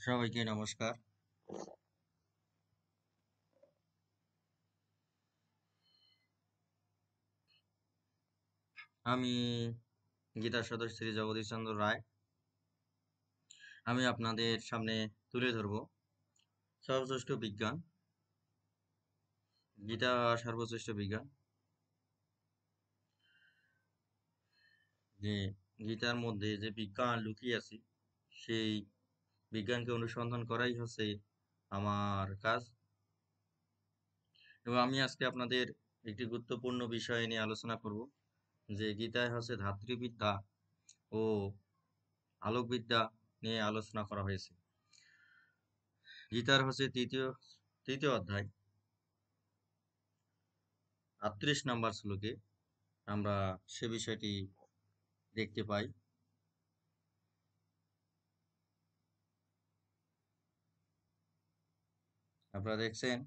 সবাইকে নমস্কার। আমি গীতার সদস্য শ্রী জগদীশ চন্দ্র রায়। আমি আপনাদের সামনে তুলে ধরব সর্বশ্রেষ্ঠ বিজ্ঞান, গীতা সর্বশ্রেষ্ঠ বিজ্ঞান। যে গীতার মধ্যে যে বিজ্ঞান লুকিয়ে আছে, সেই বিজ্ঞানকে অনুসন্ধান করাই হচ্ছে আমার কাজ। এবং আমি আজকে আপনাদের একটি গুরুত্বপূর্ণ বিষয় নিয়ে আলোচনা করব, যে গীতায় হচ্ছে ধাত্রীবিদ্যা ও আলোকবিদ্যা নিয়ে আলোচনা করা হয়েছে। গীতার হচ্ছে তৃতীয় অধ্যায় ৩৮ নম্বর শ্লোকে আমরা সে বিষয়টি দেখতে পাই। আপনারা দেখছেন,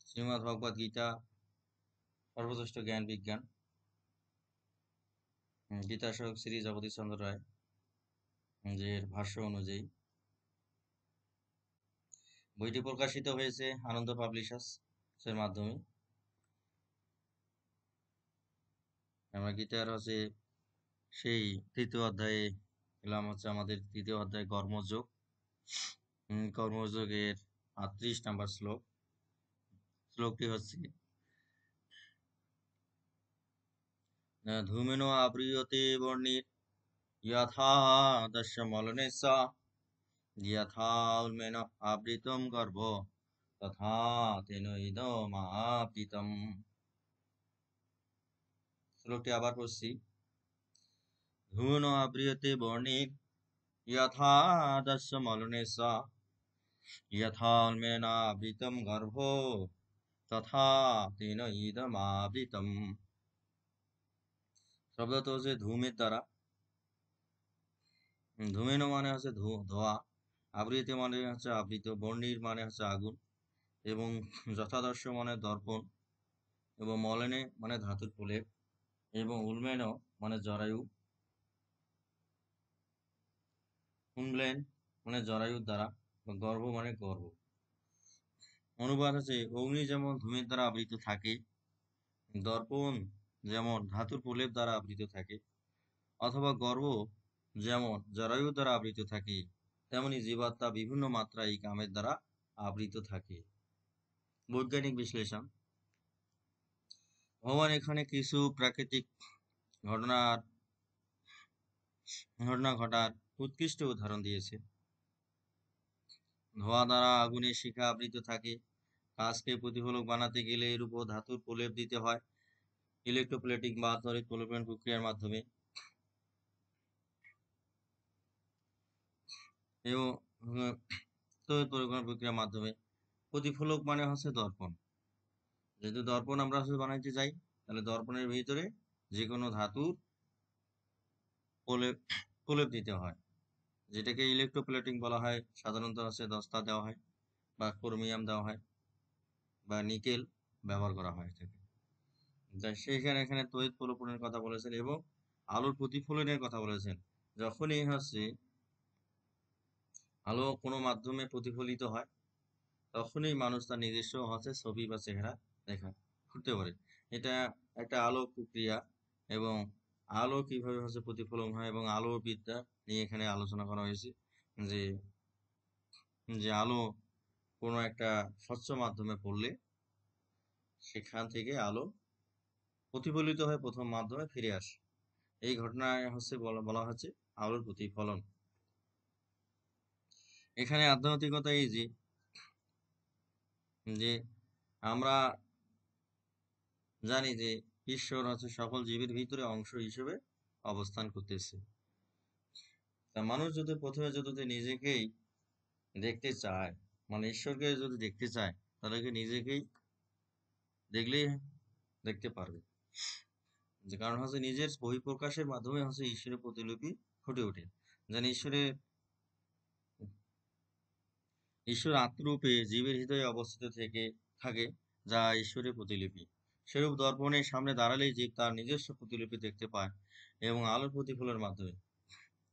শ্রীমদ্ ভগবদ গীতা সর্বশ্রেষ্ঠ জ্ঞান বিজ্ঞান, গীতা শাসক শ্রী জগদীশ চন্দ্র রায় যে ভাষ্য অনুযায়ী বইটি প্রকাশিত হয়েছে আনন্দ পাবলিশার্স এর মাধ্যমে। আমরা গীতার হচ্ছে সেই তৃতীয় অধ্যায়ে এলাম, হচ্ছে আমাদের তৃতীয় অধ্যায় কর্মযোগ। কর্মযোগের ৩৮ নম্বর শ্লোকটি হচ্ছে ধূমেনো আব্রিয়তে বর্ণির যথা দশমলনেস্য যথা উল্মেন আবৃতম গর্ভ তথা তেন ইদমাবৃতম। শ্লোকটি আবার পড়ছি। ধূমেনো আব্রিয়তে বর্ণির যথা দশমলনেস্য যথা উল্মেন আবৃতম গর্ভ তথা তেন ইদমাবৃতম। শব্দত হচ্ছে ধূমের দ্বারা। ধূমেনো মানে হচ্ছে ধোয়া, আবৃত মানে হচ্ছে আবৃত, বর্ণির মানে হচ্ছে আগুন, এবং যথাদর্শ মানে দর্পণ, এবং মলেনে মানে ধাতুর প্রলেপ, এবং উলমেন মানে জরায়ু, উনব্লেন মানে জরায়ুর দ্বারা, গর্ভ মানে গর্ভ। অনুবাদ হচ্ছে অগ্নি যেমন ধূমের দ্বারা আবৃত থাকে, দর্পণ যেমন ধাতুর প্রলেপ দ্বারা আবৃত থাকে, অথবা গর্ভ যেমন জরায়ুর দ্বারা আবৃত থাকে, তেমনি জীবাত্মা বিভিন্ন মাত্রায় কামের দ্বারা আবৃত থাকে। বৈজ্ঞানিক বিশ্লেষণ। ভগবান এখানে কিছু প্রাকৃতিক ঘটনা ঘটার উৎকৃষ্ট উদাহরণ দিয়েছে। ধোঁয়া দ্বারা আগুনের শিখা আবৃত থাকে। কাঁচকে প্রতিফলক বানাতে গেলে এর উপর ধাতুর প্রলেপ দিতে হয় ইলেকট্রোপ্লেটিং বা তড়িৎ প্রলেপন প্রক্রিয়ার মাধ্যমে। এবং তড়িৎ প্রলেপন প্রক্রিয়ার মাধ্যমে প্রতিফলক মানে হচ্ছে দর্পণ। যেহেতু দর্পণ আমরা বানাইতে চাই, তাহলে দর্পণের ভিতরে যে কোনো ধাতুর প্রলেপ দিতে হয়, যেটাকে ইলেকট্রোপ্লেটিং বলা হয়। সাধারণত হচ্ছে দস্তা দেওয়া হয়, বা ক্রোমিয়াম দেওয়া হয়, বা নিকেল ব্যবহার করা হয়। সেইখানে এখানে তড়িৎ প্রলোভনের কথা বলেছেন এবং আলোর প্রতিফলনের কথা বলেছেন। যখনই হচ্ছে আলো কোনো মাধ্যমে প্রতিফলিত হয়, তখনই মানুষ তার নিজস্ব হচ্ছে ছবি বা চেহারা করতে পারে। এটা একটা আলো প্রক্রিয়া, এবং আলো কিভাবে হচ্ছে প্রতিফলন হয় এবং আলোর বিদ্যা নিয়ে এখানে আলোচনা করা হয়েছে। যে যে আলো কোনো একটা স্বচ্ছ মাধ্যমে পড়লে সেখান থেকে আলো প্রতিফলিত হয়ে প্রথম মাধ্যমে ফিরে আসে। এই ঘটনায় হচ্ছে বলা হচ্ছে আলোর প্রতিফলন। এখানে আধ্যাত্মিকতা এই যে আমরা জানি যে ঈশ্বর হচ্ছে সকল জীবের ভিতরে অংশ হিসেবে অবস্থান করতেছে। তা মানুষ যদি প্রথমে যদি নিজেকেই দেখতে চায়, মানে ঈশ্বরকে যদি দেখতে চায়, তাহলে কি নিজেকেই দেখলেই দেখতে পারবে। যে কারণ হচ্ছে নিজের বহিঃপ্রকাশের মাধ্যমে হচ্ছে ঈশ্বরের প্রতিলিপি ফুটে ওঠে। যেন ঈশ্বর আত্মরূপে জীবের হৃদয়ে অবস্থিত থাকে, যা ঈশ্বরের প্রতিলিপি। সেরূপ দর্পণের সামনে দাঁড়ালেই জীব তার নিজস্ব প্রতিলিপি দেখতে পায় এবং আলোর প্রতিফলের মাধ্যমে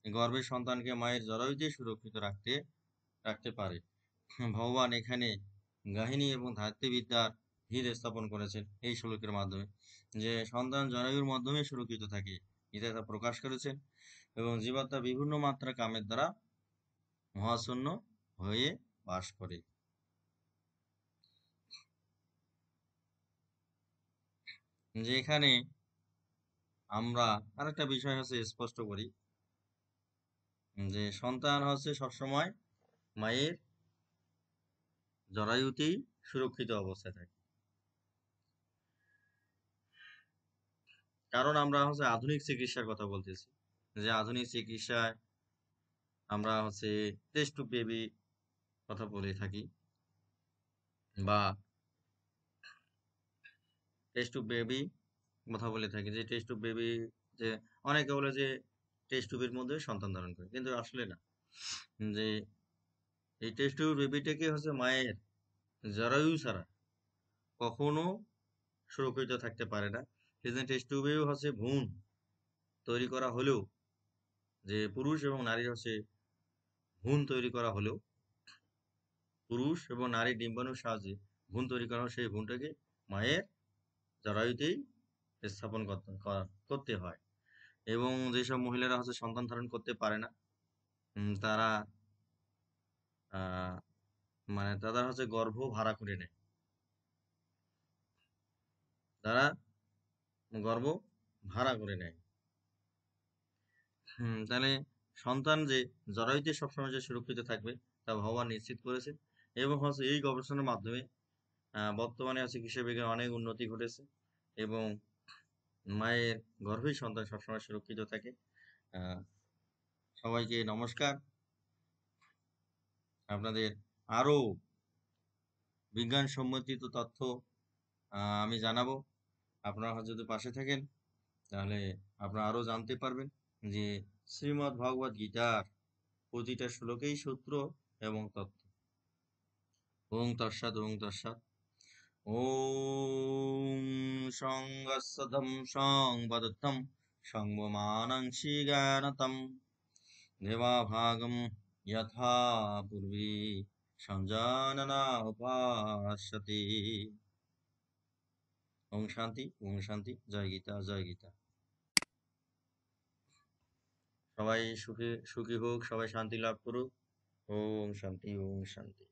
গর্ভের সন্তানকে মায়ের জরায়ুতে সুরক্ষিত রাখতে পারে। ভগবান এখানে গাহিনী এবং ধাত্রীবিদ্যার ভিত স্থাপন করেছেন এই শ্লোকের মাধ্যমে, যে সন্তান জরায়ুর মাধ্যমে সুরক্ষিত থাকে, গীতায় তা প্রকাশ করেছেন। এবং জীবাত্মা বিভিন্ন মাত্রা কামের দ্বারা মহাশূন্য হয়ে বাস করে। যে এখানে আমরা আরেকটা বিষয় হচ্ছে স্পষ্ট করি, যে সন্তান হচ্ছে সবসময় মায়ের জরায়ুতেই সুরক্ষিত অবস্থায় থাকে। কারণ আমরা হচ্ছে আধুনিক চিকিৎসার কথা বলতেছি, যে আধুনিক চিকিৎসায় আমরা হচ্ছে টেস্ট টু বেবি কথা বলে থাকি, বা টেস্ট টু বেবি কথা বলে থাকি, যে টেস্ট টু বেবি, যে অনেকে বলে যে টেস্ট টুবের মধ্যে সন্তান ধারণ করে, কিন্তু আসলে না। যে এই টেস্ট টুব বেবিটাকে হচ্ছে মায়ের জরায়ু ছাড়া কখনো সুরক্ষিত থাকতে পারে না। সেজন্য টেস্ট টিউবেও হচ্ছে ভ্রূণ তৈরি করা হলেও, যে পুরুষ এবং নারীর হচ্ছে ভ্রূণ তৈরি করা হলেও, পুরুষ এবং নারীর ডিম্বাণুর সাহায্যে ভ্রূণ তৈরি করা হয়, সেই ভ্রূণটাকে মায়ের জরায়ুতেই স্থাপন করতে হয়। এবং যেসব মহিলারা হচ্ছে সন্তান ধারণ করতে পারে না, তারা মানে তারা হচ্ছে গর্ভ ভাড়া করে নেয়, তারা গর্ভ ভাড়া করে নেয়। তাহলে সন্তান যে জরায়ুতে সবসময় যে সুরক্ষিত থাকবে তা ভগবান নিশ্চিত করেছে। এবং হচ্ছে এই গবেষণার মাধ্যমে বর্তমানে চিকিৎসা বিজ্ঞানে অনেক উন্নতি ঘটেছে এবং মায়ের গর্ভেই সন্তান সবসময় সুরক্ষিত থাকে। সবাইকে নমস্কার। আপনাদের আরো বিজ্ঞানসম্মত তথ্য আমি জানাবো। আপনারা যদি পাশে থাকেন তাহলে আপনারা আরো জানতে পারবেন যে শ্রীমদ্ ভগবদ গীতার প্রতিটা শ্লোকেই সূত্র এবং তথ্য। ওং তৎসৎ ওং তৎসৎ। ওম সংগসধম সংবদত্তম সংবমানংসি জ্ঞানতম দেবাভাগম যথা পূর্বে সঞ্জাননা উপাস্যতে। ওম শান্তি ওম শান্তি। জয় গীতা জয় গীতা। সবাই সুখী সুখী হোক, সবাই শান্তি লাভ করুক। ওম শান্তি ওম শান্তি।